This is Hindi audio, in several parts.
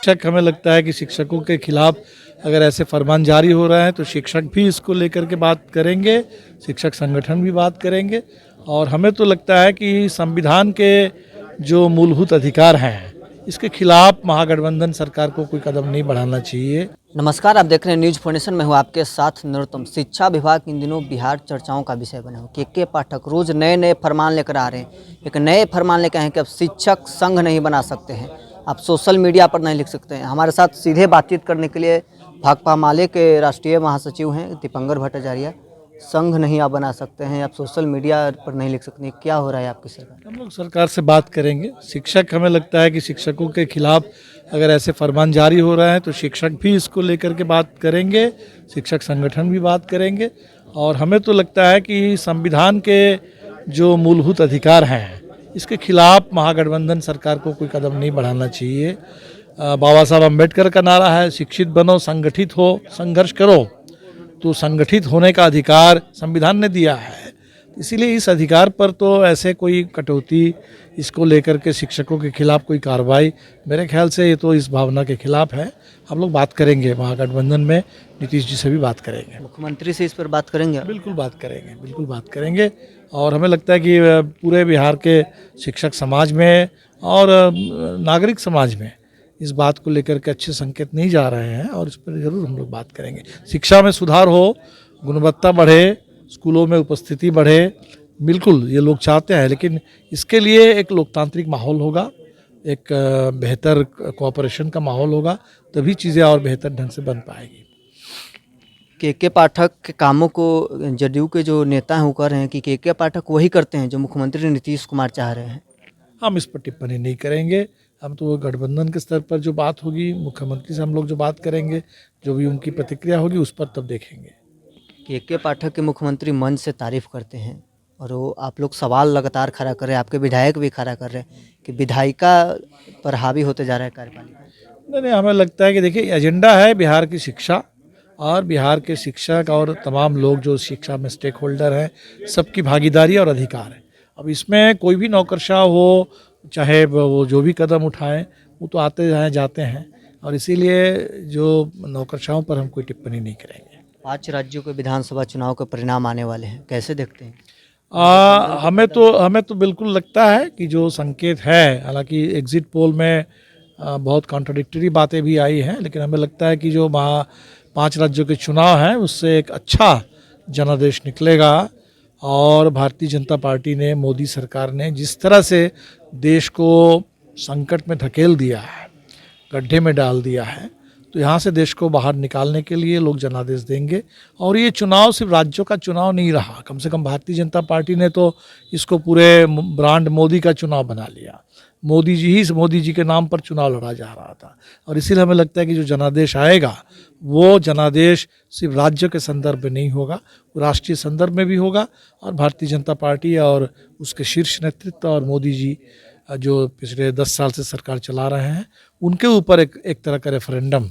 शिक्षक, हमें लगता है कि शिक्षकों के खिलाफ अगर ऐसे फरमान जारी हो रहे हैं तो शिक्षक भी इसको लेकर के बात करेंगे, शिक्षक संगठन भी बात करेंगे। और हमें तो लगता है कि संविधान के जो मूलभूत अधिकार हैं इसके खिलाफ महागठबंधन सरकार को कोई कदम नहीं बढ़ाना चाहिए। नमस्कार, आप देख रहे हैं न्यूज फाउंडेशन में हूँ आपके साथ नरोत्तम। शिक्षा विभाग इन दिनों बिहार चर्चाओं का विषय बने हो। के पाठक रोज नए नए फरमान लेकर आ रहे हैं। एक नए फरमान लेकर आए हैं कि अब शिक्षक संघ नहीं बना सकते हैं, आप सोशल मीडिया पर नहीं लिख सकते हैं। हमारे साथ सीधे बातचीत करने के लिए भाकपा माले के राष्ट्रीय महासचिव हैं दीपंकर भट्टाचार्य। संघ नहीं आप बना सकते हैं, आप सोशल मीडिया पर नहीं लिख सकते हैं, क्या हो रहा है आपकी सरकार? हम लोग सरकार से बात करेंगे। शिक्षक, हमें लगता है कि शिक्षकों के खिलाफ अगर ऐसे फरमान जारी हो रहे हैं तो शिक्षक भी इसको लेकर के बात करेंगे, शिक्षक संगठन भी बात करेंगे। और हमें तो लगता है कि संविधान के जो मूलभूत अधिकार हैं इसके खिलाफ महागठबंधन सरकार को कोई कदम नहीं बढ़ाना चाहिए। बाबा साहब अम्बेडकर का नारा है, शिक्षित बनो, संगठित हो, संघर्ष करो। तो संगठित होने का अधिकार संविधान ने दिया है, इसीलिए इस अधिकार पर तो ऐसे कोई कटौती, इसको लेकर के शिक्षकों के खिलाफ कोई कार्रवाई, मेरे ख्याल से ये तो इस भावना के खिलाफ है। हम लोग बात करेंगे, महागठबंधन में नीतीश जी से भी बात करेंगे, मुख्यमंत्री से इस पर बात करेंगे? बिल्कुल बात करेंगे, बिल्कुल बात करेंगे। और हमें लगता है कि पूरे बिहार के शिक्षक समाज में और नागरिक समाज में इस बात को लेकर के अच्छे संकेत नहीं जा रहे हैं और इस पर जरूर हम लोग बात करेंगे। शिक्षा में सुधार हो, गुणवत्ता बढ़े, स्कूलों में उपस्थिति बढ़े, बिल्कुल ये लोग चाहते हैं, लेकिन इसके लिए एक लोकतांत्रिक माहौल होगा, एक बेहतर कोऑपरेशन का माहौल होगा, तभी चीज़ें और बेहतर ढंग से बन पाएगी। के पाठक के कामों को जदयू के जो नेता हैं वो कह रहे हैं कि के पाठक वही करते हैं जो मुख्यमंत्री नीतीश कुमार चाह रहे हैं। हम इस पर टिप्पणी नहीं करेंगे। हम तो गठबंधन के स्तर पर जो बात होगी, मुख्यमंत्री से हम लोग जो बात करेंगे, जो भी उनकी प्रतिक्रिया होगी उस पर तब देखेंगे। के पाठक के मुख्यमंत्री मन से तारीफ करते हैं और वो आप लोग सवाल लगातार खड़ा कर रहे हैं, आपके विधायक भी खड़ा कर रहे हैं कि विधायिका पर हावी होते जा रहा है कार्यपालिका। नहीं, हमें लगता है कि देखिए एजेंडा है बिहार की शिक्षा, और बिहार के शिक्षक और तमाम लोग जो शिक्षा में स्टेक होल्डर हैं, सबकी भागीदारी और अधिकार है। अब इसमें कोई भी नौकरशाह हो, चाहे वो जो भी कदम उठाएं, वो तो आते हैं जाते हैं, और इसीलिए जो नौकरशाहों पर हम कोई टिप्पणी नहीं करेंगे। 5 राज्यों के विधानसभा चुनाव के परिणाम आने वाले हैं, कैसे देखते हैं? हमें तो बिल्कुल लगता है कि जो संकेत है, हालांकि एग्जिट पोल में बहुत कॉन्ट्राडिक्टरी बातें भी आई हैं, लेकिन हमें लगता है कि जो 5 राज्यों के चुनाव हैं उससे एक अच्छा जनादेश निकलेगा। और भारतीय जनता पार्टी ने, मोदी सरकार ने जिस तरह से देश को संकट में धकेल दिया है, गड्ढे में डाल दिया है, तो यहाँ से देश को बाहर निकालने के लिए लोग जनादेश देंगे। और ये चुनाव सिर्फ राज्यों का चुनाव नहीं रहा, कम से कम भारतीय जनता पार्टी ने तो इसको पूरे ब्रांड मोदी का चुनाव बना लिया। मोदी जी के नाम पर चुनाव लड़ा जा रहा था, और इसीलिए हमें लगता है कि जो जनादेश आएगा वो जनादेश सिर्फ राज्य के संदर्भ में नहीं होगा, वो राष्ट्रीय संदर्भ में भी होगा। और भारतीय जनता पार्टी और उसके शीर्ष नेतृत्व और मोदी जी जो पिछले 10 साल से सरकार चला रहे हैं, उनके ऊपर एक तरह का रेफरेंडम,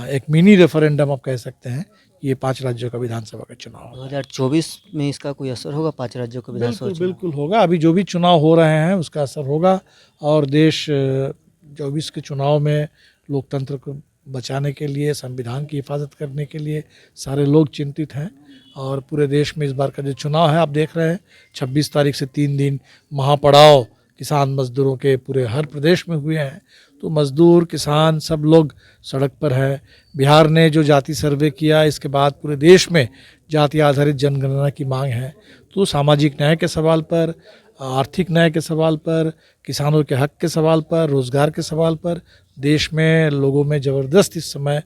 एक मिनी रेफरेंडम आप कह सकते हैं, ये 5 राज्यों का विधानसभा का चुनाव 2024 में इसका कोई असर होगा? 5 राज्यों का विधानसभा बिल्कुल होगा। अभी जो भी चुनाव हो रहे हैं उसका असर होगा, और देश 24 के चुनाव में लोकतंत्र को बचाने के लिए, संविधान की हिफाजत करने के लिए सारे लोग चिंतित हैं। और पूरे देश में इस बार का जो चुनाव है, आप देख रहे हैं 26 तारीख से 3 दिन महापड़ाव किसान मजदूरों के पूरे हर प्रदेश में हुए हैं। तो मजदूर, किसान सब लोग सड़क पर है। बिहार ने जो जाति सर्वे किया, इसके बाद पूरे देश में जाति आधारित जनगणना की मांग है। तो सामाजिक न्याय के सवाल पर, आर्थिक न्याय के सवाल पर, किसानों के हक के सवाल पर, रोजगार के सवाल पर देश में लोगों में ज़बरदस्त इस समय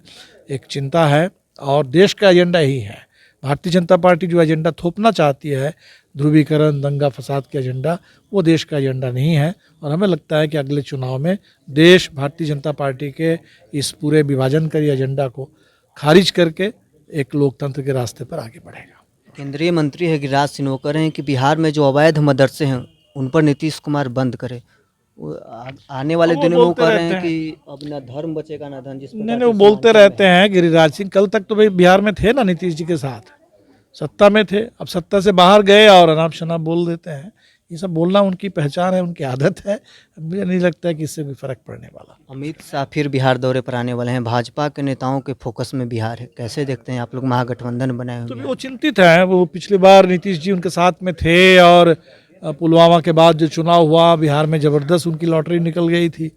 एक चिंता है, और देश का एजेंडा ही है। भारतीय जनता पार्टी जो एजेंडा थोपना चाहती है, ध्रुवीकरण, दंगा फसाद के एजेंडा, वो देश का एजेंडा नहीं है। और हमें लगता है कि अगले चुनाव में देश भारतीय जनता पार्टी के इस पूरे विभाजनकारी एजेंडा को खारिज करके एक लोकतंत्र के रास्ते पर आगे बढ़ेगा। केंद्रीय मंत्री है गिरिराज सिंह, वो कह रहे हैं कि बिहार में जो अवैध मदरसे हैं उन पर नीतीश कुमार बंद करे। आने वाले दिनों में वो कह रहे हैं कि अब ना धर्म बचेगा ना धन। नहीं, वो बोलते रहते हैं गिरिराज सिंह। कल तक तो भाई बिहार में थे ना नीतीश जी के साथ, सत्ता में थे, अब सत्ता से बाहर गए और अनाप शनाप बोल देते हैं। ये सब बोलना उनकी पहचान है, उनकी आदत है। मुझे नहीं लगता है कि इससे कोई फ़र्क पड़ने वाला। अमित शाह फिर बिहार दौरे पर आने वाले हैं, भाजपा के नेताओं के फोकस में बिहार है, कैसे देखते हैं आप लोग महागठबंधन बनाए तो हुए भी हैं? वो चिंतित हैं। वो पिछली बार नीतीश जी उनके साथ में थे और पुलवामा के बाद जो चुनाव हुआ बिहार में ज़बरदस्त उनकी लॉटरी निकल गई थी।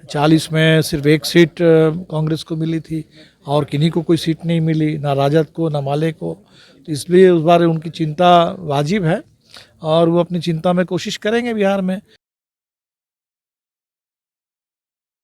40 में सिर्फ एक सीट कांग्रेस को मिली थी और किन्हीं को कोई सीट नहीं मिली, ना राजद को ना माले को। तो इसलिए उस बार उनकी चिंता वाजिब है और वो अपनी चिंता में कोशिश करेंगे बिहार में।